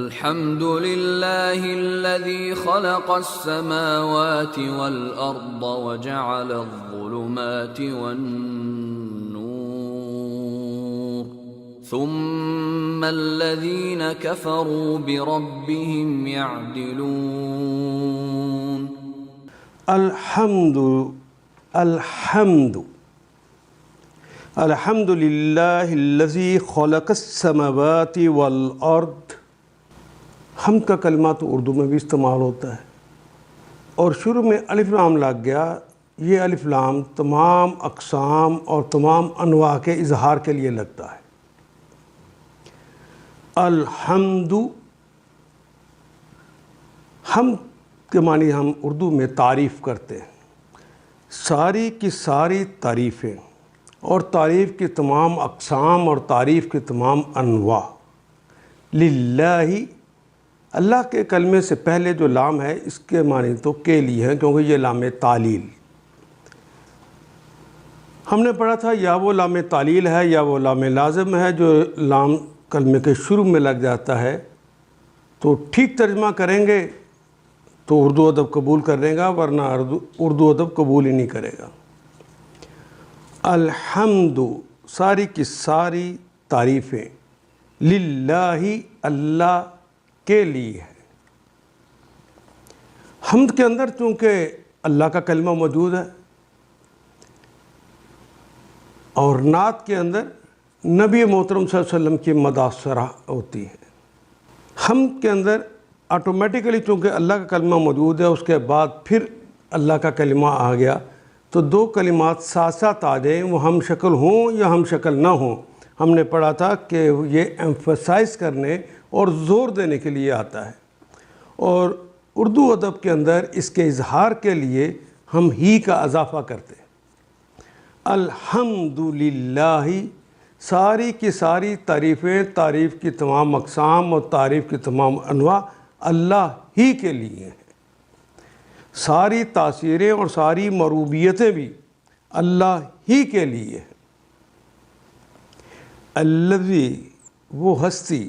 الحمد لله الذي خلق السماوات والأرض وجعل الظلمات والنور ثم الذين كفروا بربهم يعدلون الحمد للہ الذی خلق السماوات والارض۔ حمد کا کلمہ تو اردو میں بھی استعمال ہوتا ہے، اور شروع میں الف لام لگ گیا۔ یہ الف لام تمام اقسام اور تمام انواع کے اظہار کے لیے لگتا ہے۔ الحمد، حمد کے معنی ہم اردو میں تعریف کرتے ہیں، ساری کی ساری تعریفیں اور تعریف کی تمام اقسام اور تعریف کی تمام انواع للہ۔ اللہ کے کلمے سے پہلے جو لام ہے اس کے معنی تو کے لیے ہے، کیونکہ یہ لام تعلیل۔ ہم نے پڑھا تھا یا وہ لام تعلیل ہے یا وہ لام لازم ہے جو لام کلمے کے شروع میں لگ جاتا ہے، تو ٹھیک ترجمہ کریں گے تو اردو ادب قبول کرے گا، ورنہ اردو ادب قبول ہی نہیں کرے گا۔ الحمد، ساری کی ساری تعریفیں، للہ، اللہ کے لیے ہے۔ حمد کے اندر چونکہ اللہ کا کلمہ موجود ہے، اور نعت کے اندر نبی محترم صلی اللہ علیہ وسلم کی مدح سرا ہوتی ہے۔ حمد کے اندر آٹومیٹیکلی چونکہ اللہ کا کلمہ موجود ہے، اس کے بعد پھر اللہ کا کلمہ آ گیا، تو دو کلمات ساتھ ساتھ آ جائیں، وہ ہم شکل ہوں یا ہم شکل نہ ہوں۔ ہم نے پڑھا تھا کہ یہ ایمفسائز کرنے اور زور دینے کے لیے آتا ہے، اور اردو ادب کے اندر اس کے اظہار کے لیے ہم ہی کا اضافہ کرتے ہیں۔ الحمدللہ، ساری کی ساری تعریفیں، تعریف کی تمام اقسام اور تعریف کی تمام انواع اللہ ہی کے لیے ہیں۔ ساری تاثیریں اور ساری مروبیتیں بھی اللہ ہی کے لیے ہیں۔ الذی، وہ ہستی،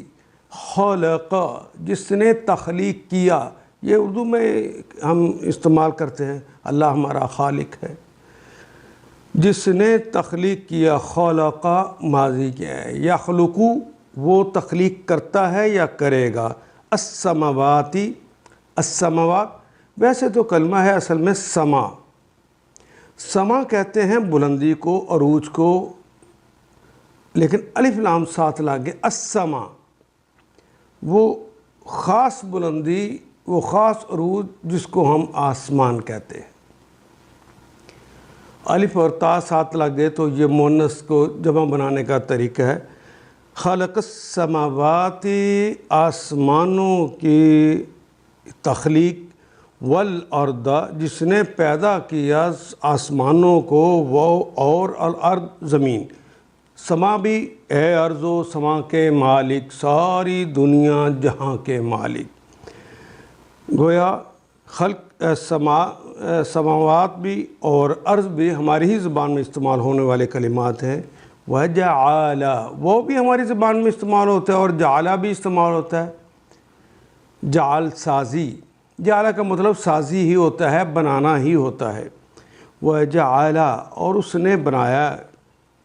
خلق، جس نے تخلیق کیا۔ یہ اردو میں ہم استعمال کرتے ہیں، اللہ ہمارا خالق ہے، جس نے تخلیق کیا۔ خلق ماضی کیا ہے، یخلقو، وہ تخلیق کرتا ہے یا کرے گا۔ السماواتی، السماوات، ویسے تو کلمہ ہے اصل میں سما۔ سما کہتے ہیں بلندی کو، عروج کو، لیکن الف لام ساتھ لگ گئے۔ السما، وہ خاص بلندی، وہ خاص عروج جس کو ہم آسمان کہتے ہیں۔ الف اور تا ساتھ لگ گئے تو یہ مؤنث کو جمع بنانے کا طریقہ ہے۔ خلق السماوات، آسمانوں کی تخلیق، والارض، جس نے پیدا کیا آسمانوں کو، وہ اور الارض، زمین۔ سما بھی اے ارض و سما کے مالک، ساری دنیا جہاں کے مالک۔ گویا خلق سماوات بھی اور ارض بھی ہماری ہی زبان میں استعمال ہونے والے کلمات ہیں۔ وجعل، وہ بھی ہماری زبان میں استعمال ہوتا ہے، اور جعل بھی استعمال ہوتا ہے۔ جعل، سازی، جعل کا مطلب سازی ہی ہوتا ہے، بنانا ہی ہوتا ہے۔ وجعل، اور اس نے بنایا،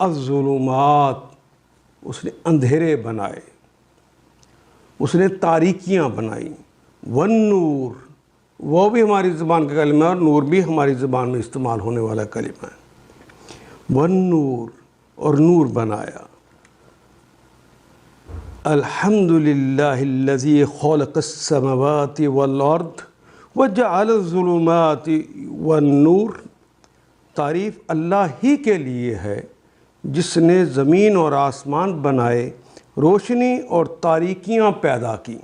الظلمات، اس نے اندھیرے بنائے، اس نے تاریکیاں بنائیں۔ والنور، وہ بھی ہماری زبان کا کلمہ ہے، اور نور بھی ہماری زبان میں استعمال ہونے والا کلمہ ہے۔ والنور، اور نور بنایا۔ الحمدللہ الذی خلق السماوات والارض وجعل الظلمات والنور، تعریف اللہ ہی کے لیے ہے جس نے زمین اور آسمان بنائے، روشنی اور تاریکیاں پیدا کی۔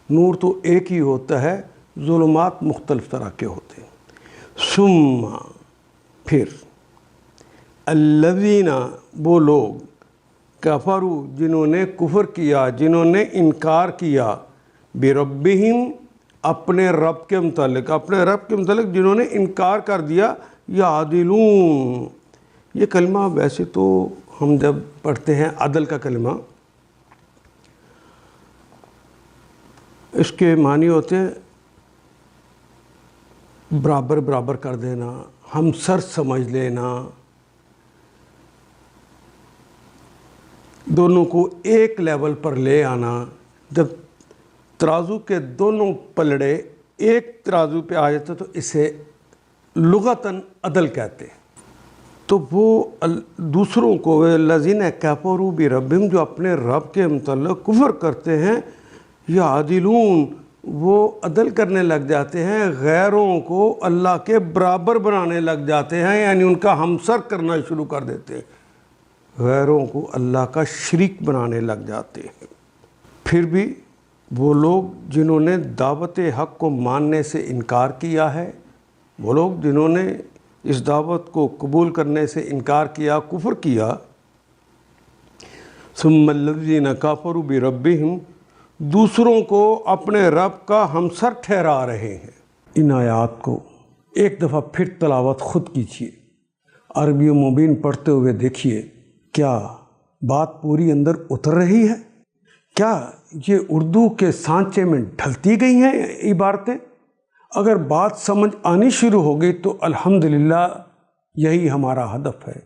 نور تو ایک ہی ہوتا ہے، ظلمات مختلف طرح کے ہوتے ہیں۔ ثم، پھر، الذین، وہ لوگ، کفروا، جنہوں نے کفر کیا، جنہوں نے انکار کیا، بربہم، اپنے رب کے متعلق، اپنے رب کے متعلق جنہوں نے انکار کر دیا، یعدلون، یہ کلمہ ویسے تو ہم جب پڑھتے ہیں عدل کا کلمہ، اس کے معنی ہوتے ہیں برابر برابر کر دینا، ہم سر سمجھ لینا، دونوں کو ایک لیول پر لے آنا۔ جب ترازو کے دونوں پلڑے ایک ترازو پہ آ جاتے تو اسے لغتاً عدل کہتے ہیں۔ تو وہ دوسروں کو الذین کفروا بربہم، جو اپنے رب کے متعلق کفر کرتے ہیں، یعدلون، وہ عدل کرنے لگ جاتے ہیں، غیروں کو اللہ کے برابر بنانے لگ جاتے ہیں، یعنی ان کا ہمسر کرنا شروع کر دیتے ہیں، غیروں کو اللہ کا شریک بنانے لگ جاتے ہیں۔ پھر بھی وہ لوگ جنہوں نے دعوت حق کو ماننے سے انکار کیا ہے، وہ لوگ جنہوں نے اس دعوت کو قبول کرنے سے انکار کیا، کفر کیا، ثم الذین کفروا بربہم، دوسروں کو اپنے رب کا ہمسر ٹھہرا رہے ہیں۔ ان آیات کو ایک دفعہ پھر تلاوت خود کیجیے، عربی مبین پڑھتے ہوئے دیکھیے، کیا بات پوری اندر اتر رہی ہے؟ کیا یہ اردو کے سانچے میں ڈھلتی گئی ہیں عبارتیں؟ اگر بات سمجھ آنی شروع ہو گئی تو الحمدللہ یہی ہمارا ہدف ہے،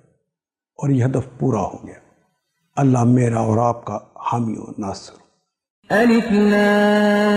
اور یہ ہدف پورا ہو گیا۔ اللہ میرا اور آپ کا حامی و ناصر۔ الف لام